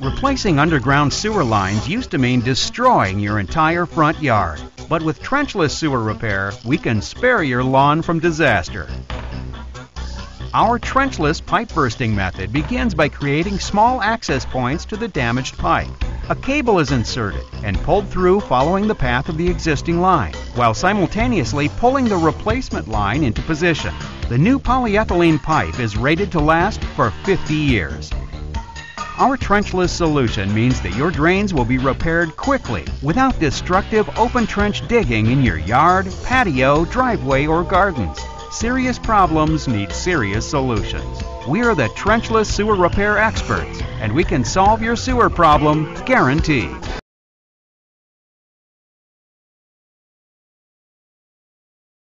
Replacing underground sewer lines used to mean destroying your entire front yard. But with trenchless sewer repair, we can spare your lawn from disaster. Our trenchless pipe bursting method begins by creating small access points to the damaged pipe. A cable is inserted and pulled through following the path of the existing line, while simultaneously pulling the replacement line into position. The new polyethylene pipe is rated to last for 50 years. Our trenchless solution means that your drains will be repaired quickly without destructive open trench digging in your yard, patio, driveway, or gardens. Serious problems need serious solutions. We are the trenchless sewer repair experts, and we can solve your sewer problem guaranteed.